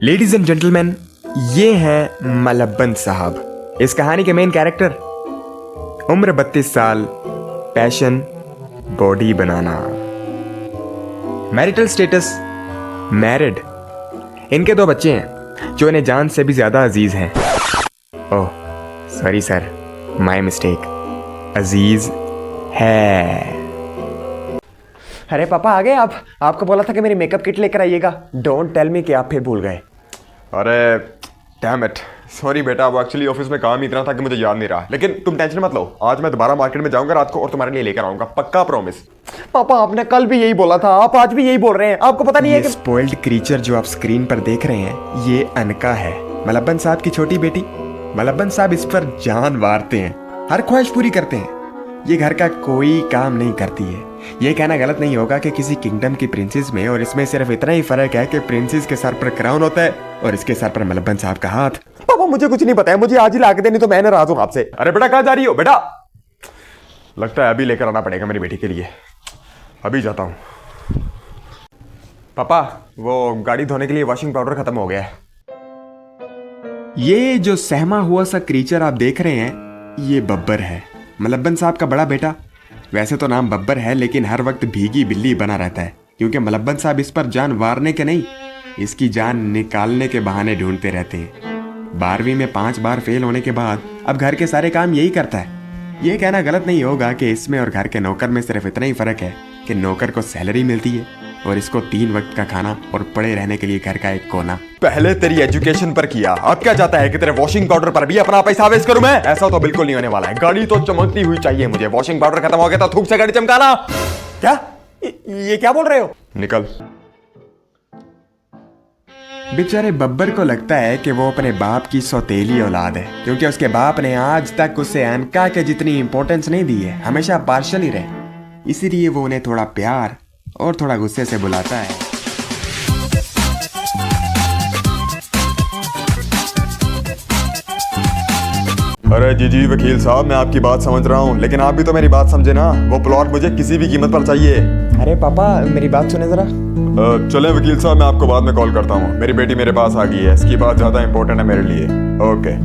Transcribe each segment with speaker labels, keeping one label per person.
Speaker 1: Ladies and gentleman, ये हैं मलब्बन साहब। इस कहानी के मेन कैरेक्टर। उम्र 32 साल, पैशन बॉडी बनाना, मैरिटल स्टेटस मैरिड। इनके 2 बच्चे हैं जो इन्हें जान से भी ज्यादा अजीज हैं। Oh sorry sir, my mistake. अजीज है।
Speaker 2: अरे पापा आ गए आप? आपको बोला था कि मेरी मेकअप किट लेकर आइएगा। डोंट टेल मी कि आप फिर भूल गए।
Speaker 3: अरे डैम इट, सॉरी बेटा, वो एक्चुअली ऑफिस में काम ही इतना था कि मुझे याद नहीं रहा। लेकिन तुम टेंशन मत लो, आज मैं दोबारा मार्केट में जाऊंगा रात को और तुम्हारे लिए लेकर आऊंगा, पक्का प्रॉमिस।
Speaker 2: पापा आपने कल भी यही बोला था, आप आज भी यही बोल रहे हैं। आपको पता नहीं है
Speaker 1: ये
Speaker 2: कि
Speaker 1: स्पॉइल्ड क्रीचर जो आप स्क्रीन पर देख रहे हैं, ये अनका है, मलब्बन साहब की छोटी बेटी। मलब्बन साहब इस पर जान वारते हैं, हर ख्वाहिश पूरी करते हैं। ये घर का कोई काम नहीं करती है। ये कहना गलत नहीं होगा कि किसी किंगडम की प्रिंसेस में और इसमें सिर्फ इतना ही फर्क है कि प्रिंसेस के सर पर क्राउन होता है और इसके सर पर मलब्बन साहब का हाथ।
Speaker 2: पापा मुझे कुछ नहीं पता है, मुझे आज ही ला के देनी, तो मैं नाराज हूं आपसे।
Speaker 3: अरे बेटा कहाँ जा रही हो बेटा? लगता है अभी लेकर आना पड़ेगा मेरी बेटी के लिए। अभी जाता हूँ। पापा वो गाड़ी धोने के लिए वॉशिंग पाउडर खत्म हो गया है।
Speaker 1: ये जो सहमा हुआ सा क्रीचर आप देख रहे हैं, ये बब्बर है, मलब्बन साहब का बड़ा बेटा। वैसे तो नाम बब्बर है, लेकिन हर वक्त भीगी बिल्ली बना रहता है, क्योंकि मलब्बन साहब इस पर जान वारने के नहीं, इसकी जान निकालने के बहाने ढूंढते रहते हैं। 12वीं में 5 बार फेल होने के बाद अब घर के सारे काम यही करता है। ये कहना गलत नहीं होगा कि इसमें और घर के नौकर में सिर्फ इतना ही फर्क है कि नौकर को सैलरी मिलती है और इसको 3 वक्त का खाना और पड़े रहने के लिए घर का एक कोना।
Speaker 3: पहले तेरी एजुकेशन पर किया, अब क्या चाहता है कि तेरे वॉशिंग पाउडर पर भी अपना पैसा वेस्ट करूं मैं? ऐसा तो बिल्कुल नहीं होने वाला है। गाड़ी तो चमकती हुई चाहिए मुझे। वॉशिंग पाउडर खत्म हो गया तो थूक से गाड़ी चमकाना।
Speaker 2: क्या ये क्या बोल रहे हो?
Speaker 3: निकल।
Speaker 1: बेचारे बब्बर को लगता है कि वो अपने बाप की सौतेली औलाद है, क्योंकि उसके बाप ने आज तक उसे अनका के जितनी इंपॉर्टेंस नहीं दी है, हमेशा पार्शल ही रहे। इसीलिए वो उन्हें थोड़ा प्यार और थोड़ा गुस्से से बुलाता है।
Speaker 3: अरे जी वकील साहब, मैं आपकी बात समझ रहा हूँ, लेकिन आप भी तो मेरी बात समझे ना। वो प्लॉट मुझे किसी भी कीमत पर चाहिए।
Speaker 2: अरे पापा मेरी बात सुने जरा।
Speaker 3: चलें वकील साहब, मैं आपको बाद में कॉल करता हूँ। मेरी बेटी मेरे पास आ गई है, इसकी बात ज्यादा इंपॉर्टेंट है मेरे लिए। ओके।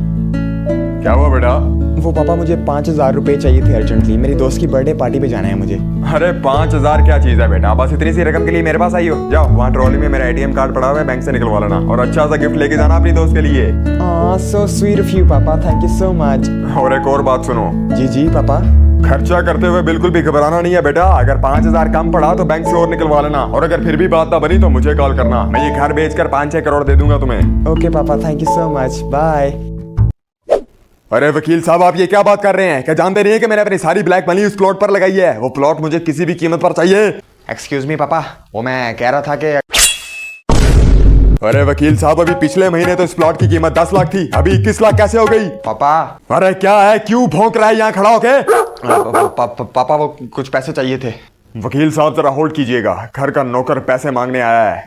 Speaker 3: क्या हुआ बेटा?
Speaker 2: वो पापा मुझे 5,000 रुपए चाहिए थे अर्जेंटली। मेरी दोस्त की बर्थडे पार्टी पे जाना है मुझे।
Speaker 3: अरे 5,000 क्या चीज है बेटा? बस इतनी सी रकम के लिए मेरे पास आई हो? जाओ, वहाँ ट्रॉली में मेरा ATM कार्ड पड़ा हुआ है, बैंक से निकलवा लेना और अच्छा सा गिफ्ट लेके जाना अपनी दोस्त के लिए।
Speaker 2: सो स्वीट ऑफ यू पापा, थैंक यू सो मच।
Speaker 3: और एक और बात सुनो।
Speaker 2: जी पापा।
Speaker 3: खर्चा करते हुए बिल्कुल भी घबराना नहीं है बेटा। अगर 5,000 कम पड़ा तो बैंक से और निकलवा लेना, और अगर फिर भी बात ना बनी तो मुझे कॉल करना। मैं ये घर बेचकर 5-6 करोड़ दे दूंगा तुम्हें।
Speaker 2: ओके पापा, thank you so much, bye.
Speaker 3: अरे वकील साहब, आप ये क्या बात कर रहे हैं? क्या जानते नहीं है कि मैंने अपनी सारी ब्लैक मनी उस प्लॉट पर लगाई है? वो प्लॉट मुझे किसी भी कीमत पर चाहिए।
Speaker 2: एक्सक्यूज मी पापा, वो मैं कह रहा था कि
Speaker 3: अरे वकील साहब, अभी पिछले महीने तो इस प्लॉट की कीमत 10 लाख थी, अभी 21 लाख कैसे हो गई?
Speaker 2: पापा।
Speaker 3: अरे क्या है, क्यों भौंक रहा है यहाँ खड़ा होके?
Speaker 2: पापा वो कुछ पैसे चाहिए थे।
Speaker 3: वकील साहब जरा होल्ड कीजिएगा, घर का नौकर पैसे मांगने आया है।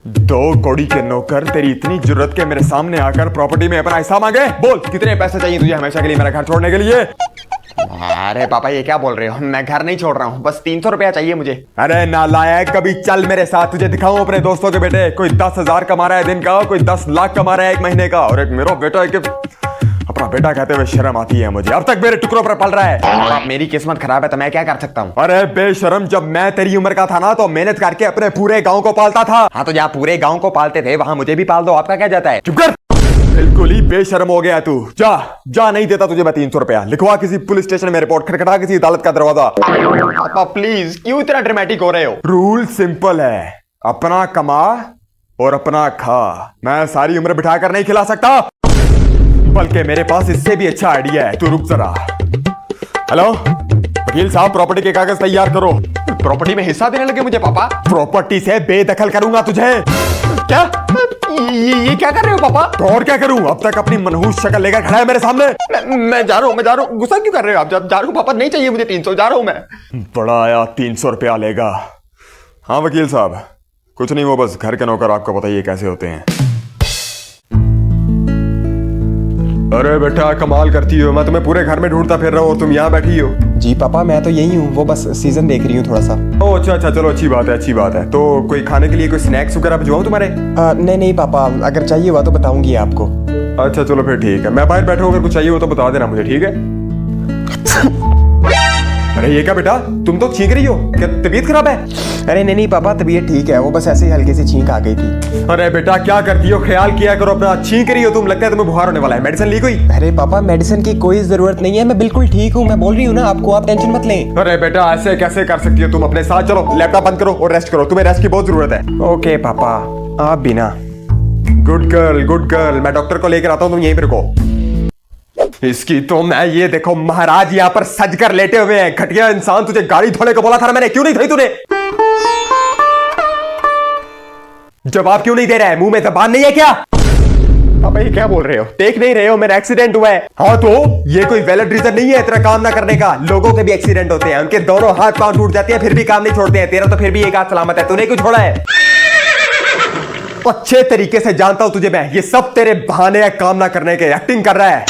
Speaker 3: 2 कौड़ी के नौकर, तेरी इतनी जरूरत के मेरे सामने आकर प्रॉपर्टी में अपना हिस्सा मांगे? बोल, कितने पैसे चाहिए तुझे हमेशा के लिए मेरा घर छोड़ने के लिए?
Speaker 2: अरे पापा ये क्या बोल रहे हो? मैं घर नहीं छोड़ रहा हूँ, बस 300 रुपया चाहिए मुझे।
Speaker 3: अरे नालायक, कभी चल मेरे साथ, तुझे दिखाऊं अपने दोस्तों के बेटे। कोई 10,000 कमा रहा है दिन का, कोई 10 लाख कमा रहा है 1 महीने का, और एक मेरा बेटा है कि अपना बेटा कहते हुए शर्म आती है मुझे। अब तक मेरे टुकड़ों पर पल रहा है।
Speaker 2: अब मेरी किस्मत खराब है तो मैं क्या कर सकता हूँ?
Speaker 3: अरे बेशरम, जब मैं तेरी उम्र का था ना तो मेहनत करके अपने पूरे गांव को पालता था।
Speaker 2: हाँ तो जहाँ पूरे गांव को पालते थे वहां मुझे भी पाल दो, आपका क्या जाता है?
Speaker 3: चुप कर, बिल्कुल ही बेशर्म हो गया तू। जा नहीं देता तुझे मैं 300 रुपया। लिखवा किसी पुलिस स्टेशन में रिपोर्ट, खटखटा किसी अदालत का दरवाजा।
Speaker 2: पापा प्लीज, क्यों इतना ड्रामेटिक हो रहे हो?
Speaker 3: रूल सिंपल है, अपना कमा और अपना खा। मैं सारी उम्र बिठा कर नहीं खिला सकता, बल्कि मेरे पास इससे भी अच्छा आइडिया है। तू रुक जरा। हेलो वकील साहब, प्रॉपर्टी के कागज तैयार करो।
Speaker 2: प्रॉपर्टी में हिस्सा देने लगे मुझे पापा?
Speaker 3: प्रॉपर्टी से बेदखल करूंगा तुझे।
Speaker 2: क्या? ये क्या कर रहे हो पापा?
Speaker 3: तो और क्या करूं? अब तक अपनी मनहूस शक्ल लेकर खड़ा है मेरे सामने।
Speaker 2: मैं जा रहा हूँ। गुस्सा क्यों कर रहे हो आप? जा रहा हूँ पापा, नहीं चाहिए मुझे 300, जा रहा हूँ मैं।
Speaker 3: बड़ा आया, 300 रुपया लेगा। हाँ वकील साहब, कुछ नहीं, वो बस घर के नौकर, आपको बताइए कैसे होते हैं। अरे बेटा कमाल करती हो, मैं तुम्हें पूरे घर में ढूंढता फिर रहा हूँ और तुम यहाँ बैठी हो।
Speaker 2: जी पापा मैं तो यही हूँ, वो बस सीजन देख रही हूँ थोड़ा सा।
Speaker 3: ओ अच्छा अच्छा, चलो अच्छी बात है अच्छी बात है। तो कोई खाने के लिए कोई स्नैक्स वगैरह भिजवाऊं तुम्हारे?
Speaker 2: नहीं नहीं पापा, अगर चाहिए हुआ तो बताऊंगी आपको।
Speaker 3: अच्छा चलो फिर ठीक है, मैं बाहर बैठा हूँ, अगर कुछ चाहिए हो तो बता देना मुझे, ठीक है? अरे ये क्या बेटा, तुम तो छींक रही हो, क्या तबीयत खराब है?
Speaker 2: अरे नहीं नहीं पापा, तबीयत ठीक है, वो बस ऐसे ही हल्की सी छींक आ गई थी।
Speaker 3: अरे बेटा क्या करती हो, ख्याल किया करो अपना। छींक रही हो तुम, लगता है तुम्हें बुखार होने वाला है। मेडिसिन ली कोई?
Speaker 2: अरे पापा मेडिसिन की कोई जरूरत नहीं है, मैं बिल्कुल ठीक हूँ, मैं बोल रही हूँ ना आपको, आप टेंशन मत लें।
Speaker 3: अरे बेटा ऐसे कैसे कर सकती हो तुम अपने साथ? चलो लैपटॉप बंद करो और रेस्ट करो, तुम्हें रेस्ट की बहुत जरूरत है।
Speaker 2: ओके पापा, आप भी ना।
Speaker 3: गुड गर्ल, मैं डॉक्टर को लेकर आता हूँ, तुम यहीं पर रुको। इसकी तो मैं ये देखो, महाराज यहाँ पर सज कर लेटे हुए हैं। घटिया इंसान, तुझे गाड़ी धोने को बोला था ना मैंने, क्यों नहीं धोई तूने? जवाब क्यों नहीं दे रहा है? मुंह में जबान नहीं है क्या? अब ये क्या बोल रहे हो? देख नहीं रहे हो मेरा एक्सीडेंट हुआ है? हाँ तो ये कोई वैलिड रीजन नहीं है तेरा काम ना करने का। लोगों के भी एक्सीडेंट होते हैं, उनके दोनों हाथ पांव टूट जाते हैं, फिर भी काम नहीं छोड़ते हैं। तेरा तो फिर भी एक हाथ सलामत है, तूने क्यों छोड़ा है? अच्छे तरीके से जानता हूं तुझे मैं, ये सब तेरे बहाने हैं काम ना करने के। एक्टिंग कर रहा है।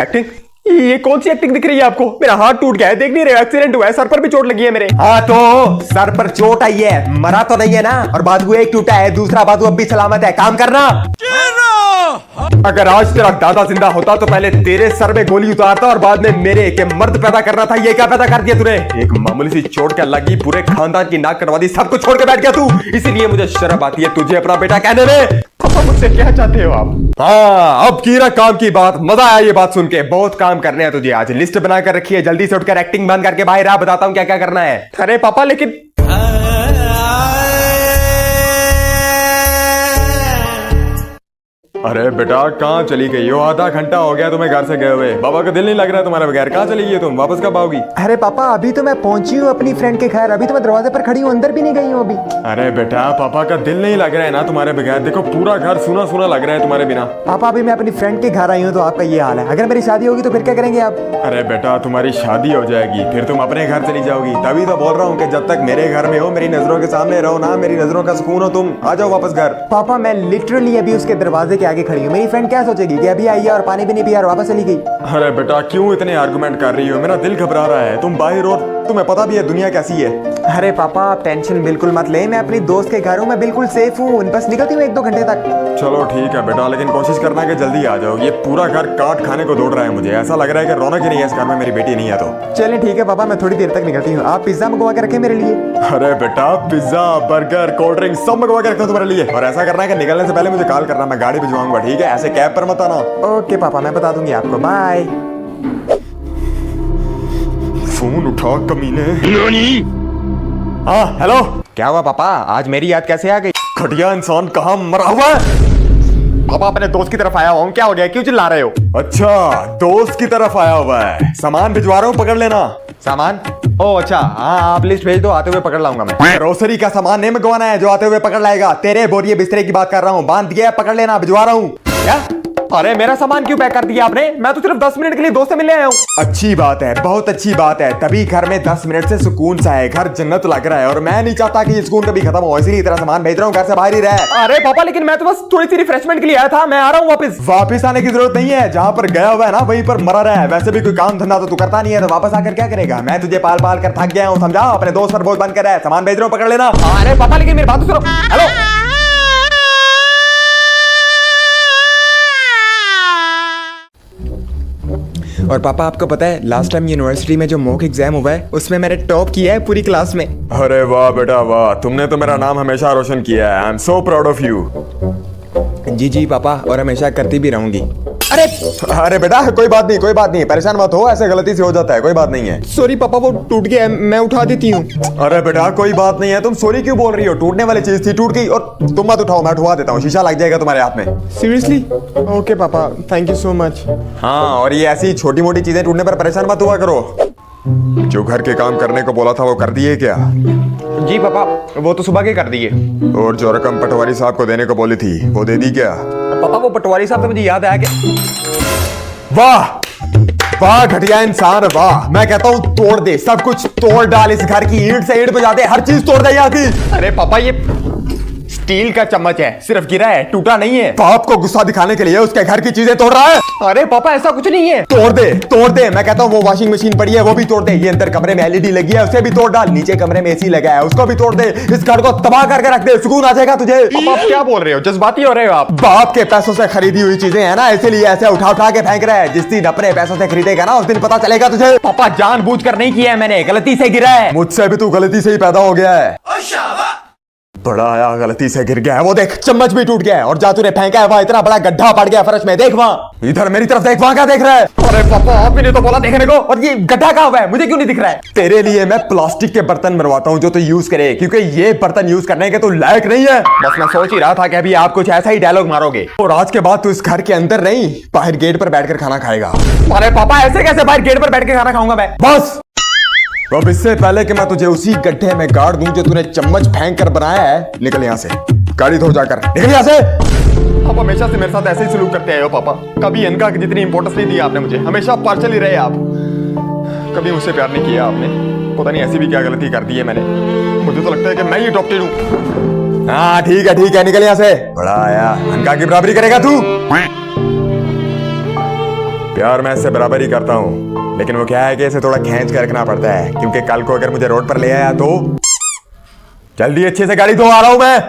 Speaker 3: एक्टिंग? ये कौन सी एक्टिंग दिख रही है आपको? मेरा हाथ टूट गया है, देख नहीं रहे हो? एक्सीडेंट हुआ है, सर पर भी चोट लगी है मेरे। हाँ तो सर पर चोट आई है, मरा तो नहीं है ना? और बाजू एक टूटा है, दूसरा बाजू अब भी सलामत है। काम करना। अगर आज तेरा दादा जिंदा होता तो पहले तेरे सर में गोली उतारता और बाद में मेरे के मर्द पैदा करना था। ये क्या पैदा कर दिया तूने? एक मामूली सी चोट क्या लगी, पूरे खानदान की नाक कटवा दी, सब कुछ छोड़ के बैठ गया तू। इसीलिए मुझे शर्म आती है तुझे अपना बेटा कहने में। पापा मुझसे क्या चाहते हो आप? हाँ अब की ना काम की बात, मजा आया ये बात सुन के। बहुत काम करने हैं तुझे आज, लिस्ट बना कर रखी है। जल्दी से उठकर एक्टिंग बंद करके बाहर आ, बताता हूँ क्या क्या करना है। अरे पापा लेकिन अरे बेटा कहाँ चली गई हो? आधा घंटा हो गया तुम्हें घर से गए हुए, बाबा का दिल नहीं लग रहा है तुम्हारे बगैर। कहाँ चली गई तुम? वापस कब आओगी?
Speaker 2: अरे पापा अभी तो मैं पहुंची हूँ अपनी फ्रेंड के घर, अभी तो मैं दरवाजे पर खड़ी हूँ, अंदर भी नहीं गई हूँ अभी।
Speaker 3: अरे बेटा पापा का दिल नहीं लग रहा है ना तुम्हारे बगैर? देखो पूरा घर सूना सूना लग रहा है तुम्हारे बिना।
Speaker 2: पापा अभी मैं अपनी फ्रेंड के घर आई हूँ तो आपका ये हाल है। अगर मेरी शादी होगी तो फिर क्या करेंगे आप?
Speaker 3: अरे बेटा तुम्हारी शादी हो जाएगी फिर तुम अपने घर चली जाओगी। तभी तो बोल रहा हूँ कि जब तक मेरे घर में हो, मेरी नजरों के सामने रहो ना, मेरी नजरों का सुकून हो, तुम आ जाओ वापस घर।
Speaker 2: पापा मैं लिटरली अभी उसके दरवाजे के आगे खड़ी हूँ, मेरी फ्रेंड क्या सोचेगी कि अभी आई है और पानी भी नहीं पिया और वापस चली गई।
Speaker 3: अरे बेटा क्यों इतने आर्गुमेंट कर रही हो? मेरा दिल घबरा रहा है। तुम बाहर और तुम्हें पता भी है दुनिया कैसी है।
Speaker 2: अरे पापा आप टेंशन बिल्कुल मत ले, मैं अपनी दोस्त के घर हूँ, मैं बिल्कुल सेफ हूँ, बस निकलती हूँ 1-2 घंटे तक।
Speaker 3: चलो ठीक है बेटा, लेकिन कोशिश करना कि जल्दी आ जाओ। ये पूरा घर काट खाने को दौड़ रहा है, मुझे ऐसा लग रहा है कि रौनक ही नहीं है इस घर में, मेरी बेटी नहीं है तो।
Speaker 2: चलिए ठीक है पापा, मैं थोड़ी देर तक निकलती हूँ। आप पिज्जा मंगवा के रखें मेरे लिए।
Speaker 3: अरे बेटा पिज्जा बर्गर कोल्ड ड्रिंक सब मंगवा के रखता हूँ तुम्हारे लिए। और ऐसा करना है कि निकलने से पहले मुझे कॉल करना, मैं गाड़ी भिजवाऊंगा, ठीक है? ऐसे कैब पर मत आना।
Speaker 2: ओके पापा मैं बता दूंगी आपको, बाय।
Speaker 3: फोन उठा कमीने। हाँ हेलो।
Speaker 2: क्या हुआ पापा, आज मेरी याद कैसे आ गई?
Speaker 3: घटिया इंसान कहाँ मरा हुआ है? पापा अपने दोस्त की तरफ आया हुआ हूँ, क्या हो गया, क्यों चिल्ला रहे हो? अच्छा दोस्त की तरफ आया हुआ है, सामान भिजवा रहा हूँ, पकड़ लेना।
Speaker 2: सामान? ओ अच्छा हाँ, आप लिस्ट भेज दो, आते हुए पकड़ लाऊंगा मैं।
Speaker 3: ग्रोसरी का सामान नहीं मंगवाना है जो आते हुए पकड़ लाएगा। तेरे बोरिए बिस्तरे की बात कर रहा हूँ, बांध दिया है, पकड़ लेना, भिजवा रहा हूँ।
Speaker 2: क्या? अरे मेरा सामान क्यों पैक कर दिया आपने? मैं तो सिर्फ 10 मिनट के लिए दोस्त से मिलने आया हूँ।
Speaker 3: अच्छी बात है, बहुत अच्छी बात है, तभी घर में 10 मिनट से सुकून सा है, घर जन्नत लग रहा है। और मैं नहीं चाहता कि ये सुकून कभी खत्म हो, इसलिए तेरा सामान भेज रहा हूँ, घर से बाहर ही रह।
Speaker 2: अरे पापा लेकिन मैं तो बस थोड़ी सी रिफ्रेशमेंट के लिए आया था, मैं आ रहा हूँ वापस।
Speaker 3: वापस आने की जरूरत नहीं है, जहाँ पर गया हुआ है ना वहीं पर मरा रहा है। वैसे भी कोई काम धंधा तो तू करता नहीं है, तो वापस आकर क्या करेगा? मैं तुझे पाल पाल कर थक गया हूँ, समझा? अपने दोस्त पर बोझ बन कर है, सामान भेज रहा हूँ, पकड़ लेना।
Speaker 2: अरे पापा लेकिन मेरी बात तो सुनो। हेलो और पापा आपको पता है लास्ट टाइम यूनिवर्सिटी में जो मॉक एग्जाम हुआ है उसमें मैंने टॉप किया है पूरी क्लास में।
Speaker 3: अरे वाह बेटा वाह, तुमने तो मेरा नाम हमेशा रोशन किया है। I am so proud of you.
Speaker 2: जी जी पापा, और हमेशा करती भी रहूंगी।
Speaker 3: अरे बेटा कोई बात नहीं, परेशान मत हो, ऐसे गलती से हो जाता है, कोई बात नहीं है।
Speaker 2: सॉरी पापा, वो टूट गया है, मैं उठा देती हूँ।
Speaker 3: अरे बेटा कोई बात नहीं है, तुम सॉरी क्यों बोल रही हो? टूटने वाली चीज थी, टूट गई, और तुम मत उठाओ, मैं उठवा देता हूँ, शीशा लग जाएगा तुम्हारे हाथ में।
Speaker 2: सीरियसली? ओके पापा, थैंक यू सो मच।
Speaker 3: हाँ और ये ऐसी छोटी मोटी चीजें टूटने पर परेशान मत हुआ करो। जो घर के काम करने को बोला था वो कर दिए क्या?
Speaker 2: जी पापा, वो तो सुबह के कर दिए।
Speaker 3: और जो रकम पटवारी साहब को देने को बोली थी वो दे दी क्या?
Speaker 2: पापा वो पटवारी साहब तो मुझे याद आया कि
Speaker 3: वाह वाह घटिया इंसान, वाह। मैं कहता हूँ तोड़ दे, सब कुछ तोड़ डाल, इस घर की ईंट से ईंट बजा दे, हर चीज तोड़ दे यहाँ की।
Speaker 2: अरे पापा ये
Speaker 3: स्टील का चम्मच है, सिर्फ गिरा है, टूटा नहीं है। बाप को गुस्सा दिखाने के लिए उसके घर की चीजें तोड़ रहा है।
Speaker 2: अरे पापा ऐसा कुछ नहीं है।
Speaker 3: तोड़ दे, मैं कहता हूँ वो वॉशिंग मशीन पड़ी है वो भी तोड़ दे, ये अंदर कमरे में एलईडी लगी है उसे भी तोड़ डाल, नीचे कमरे में एसी लगा है उसको भी तोड़ दे, इस घर को तबाह करके रख दे, सुकून आ जाएगा तुझे।
Speaker 2: आप क्या बोल रहे हो, जज्बाती हो रहे हो आप।
Speaker 3: बाप के पैसों से खरीदी हुई चीजें है ना, इसीलिए ऐसे उठा उठा के फेंक रहा है। जिस दिन अपने पैसों से खरीदेगा ना उस दिन पता चलेगा तुझे।
Speaker 2: पापा जानबूझकर नहीं किया है मैंने, गलती से गिरा है।
Speaker 3: मुझसे भी तू गलती से ही पैदा हो गया है। बड़ा आया गलती से गिर गया है, वो देख चम्मच भी टूट गया है, और जा तूने फेंका है वहां इतना बड़ा गड्ढा पड़ गया फर्श में, देख वहां, इधर मेरी तरफ देख, वहां क्या देख रहा है।
Speaker 2: अरे पापा आपने तो बोला देखने को, और ये गड्ढा कहाँ हुआ है, मुझे क्यों नहीं दिख रहा है।
Speaker 3: तेरे लिए मैं प्लास्टिक के बर्तन बनवाता हूँ जो तू यूज करे, क्योंकि ये बर्तन यूज करने के तू लायक नहीं है।
Speaker 2: बस मैं सोच ही रहा था कि अभी आप कुछ ऐसा ही डायलॉग मारोगे।
Speaker 3: और आज के बाद तू इस घर के अंदर नहीं, बाहर गेट पर बैठकर खाना खाएगा।
Speaker 2: अरे पापा ऐसे कैसे बाहर गेट पर बैठ के खाना खाऊंगा मैं।
Speaker 3: बस तो अब इससे पहले कि मैं तुझे उसी गड्ढे में गाड़ दूं जो तूने चम्मच फेंक कर बनाया है, निकल यहां से, गाड़ी धो जाकर निकल यहां से।
Speaker 2: आप हमेशा से मेरे साथ ऐसे ही सलूक करते आए हो पापा, कभी इनका जितनी इंपॉर्टेंस नहीं दी आपने मुझे, हमेशा पार्शल ही रहे आप, कभी मुझसे प्यार नहीं किया आपने। पता नहीं ऐसी भी क्या गलती कर दी है मैंने, मुझे तो लगता है कि मैं ही अडॉप्टेड हूँ।
Speaker 3: हाँ ठीक है निकल यहां से। बड़ा आया अनका की बराबरी करेगा तू। प्यार मैं इससे बराबरी करता हूँ, लेकिन वो क्या है कि इसे थोड़ा खींच कर रखना पड़ता है, क्योंकि कल को अगर मुझे रोड पर ले आया तो जल्दी अच्छे से गाड़ी धो, आ रहा हूं मैं।